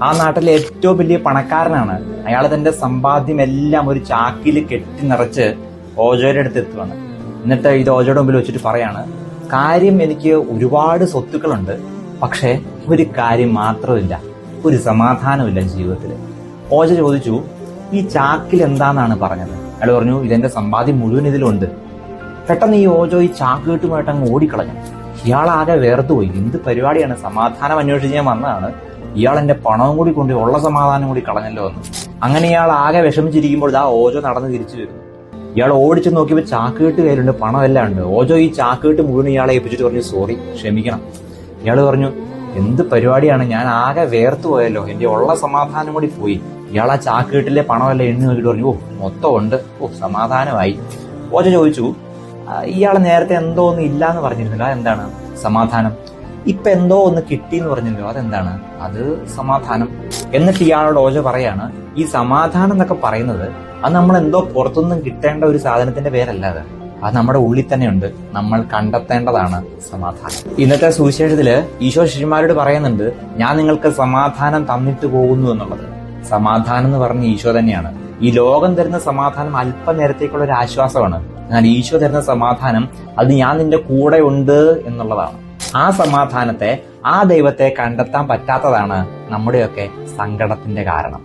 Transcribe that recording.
ആ നാട്ടിലെ ഏറ്റവും വലിയ പണക്കാരനാണ്. അയാൾ തന്റെ സമ്പാദ്യം എല്ലാം ഒരു ചാക്കിൽ കെട്ടി നിറച്ച് ഓജോയുടെ അടുത്ത് എത്തുവാണ്. എന്നിട്ട് ഇത് ഓജോയുടെ മുമ്പിൽ വെച്ചിട്ട് പറയാണ്, കാര്യം എനിക്ക് ഒരുപാട് സ്വത്തുക്കളുണ്ട്, പക്ഷെ ഒരു കാര്യം മാത്രമില്ല, ഒരു സമാധാനമില്ല ജീവിതത്തിൽ. ഓജോ ചോദിച്ചു, ഈ ചാക്കിൽ എന്താന്നാണ് പറഞ്ഞത്? അയാൾ പറഞ്ഞു, ഇതെന്റെ സമ്പാദ്യം മുഴുവൻ ഇതിലുണ്ട്. പെട്ടെന്ന് ഈ ഓജോ ഈ ചാക്ക് കെട്ടുമായിട്ട് അങ്ങ് ഓടിക്കളഞ്ഞു. ഇയാളാകെ വേർത്തുപോയി. എന്ത് പരിപാടിയാണ്, സമാധാനം അന്വേഷിച്ച് ഞാൻ വന്നതാണ്, ഇയാൾ എന്റെ പണവും കൂടി കൊണ്ട് ഉള്ള സമാധാനം കൂടി കളഞ്ഞല്ലോ എന്ന്. അങ്ങനെ ഇയാൾ ആകെ വിഷമിച്ചിരിക്കുമ്പോൾ ആ ഓജോ നടന്ന് തിരിച്ചു വരുന്നു. ഇയാൾ ഓടിച്ചു നോക്കിയപ്പോൾ ചാക്കുകെട്ട് കയ്യിലുണ്ട്, പണം എല്ലാം ഉണ്ട്. ഓജോ ഈ ചാക്കുകെട്ട് മുഴുവൻ ഇയാളെ ഏൽപ്പിച്ചിട്ട് പറഞ്ഞു, സോറി, ക്ഷമിക്കണം. ഇയാൾ പറഞ്ഞു, എന്ത് പരിപാടിയാണ്, ഞാൻ ആകെ വേർത്തു പോയല്ലോ, എന്റെ ഉള്ള സമാധാനം കൂടി പോയി. ഇയാൾ ആ ചാക്കുകെട്ടിലെ പണമെല്ലാം എണ്ണി നോക്കിയിട്ട് പറഞ്ഞു, മൊത്തം ഉണ്ട്, സമാധാനമായി. ഓജോ ചോദിച്ചു, ഇയാൾ നേരത്തെ എന്തോ ഒന്നും ഇല്ലാന്ന് പറഞ്ഞിരുന്നില്ല, അതെന്താണ്? സമാധാനം. ഇപ്പൊ എന്തോ ഒന്ന് കിട്ടിയെന്ന് പറഞ്ഞല്ലോ, അതെന്താണ്? അത് സമാധാനം. എന്നിട്ട് ഇയാളോട് ഓജോ പറയാണ്, ഈ സമാധാനം എന്നൊക്കെ പറയുന്നത് അത് നമ്മൾ എന്തോ പുറത്തുനിന്നും കിട്ടേണ്ട ഒരു സാധനത്തിന്റെ പേരല്ല, അത് നമ്മുടെ ഉള്ളിൽ തന്നെയുണ്ട്, നമ്മൾ കണ്ടെത്തേണ്ടതാണ് സമാധാനം. ഇന്നത്തെ സുവിശേഷത്തില് ഈശോ ശിഷ്യന്മാരോട് പറയുന്നുണ്ട്, ഞാൻ നിങ്ങൾക്ക് സമാധാനം തന്നിട്ട് പോകുന്നു എന്നുള്ളത്. സമാധാനം എന്ന് പറഞ്ഞ ഈശോ തന്നെയാണ്. ഈ ലോകം തരുന്ന സമാധാനം അല്പനേരത്തേക്കുള്ള ഒരു ആശ്വാസമാണ്. എന്നാൽ ഈശോ തരുന്ന സമാധാനം അത് ഞാൻ നിന്റെ കൂടെ ഉണ്ട് എന്നുള്ളതാണ്. ആ സമാധാനത്തെ, ആ ദൈവത്തെ കണ്ടെത്താൻ പറ്റാത്തതാണ് നമ്മുടെയൊക്കെ സങ്കടത്തിന്റെ കാരണം.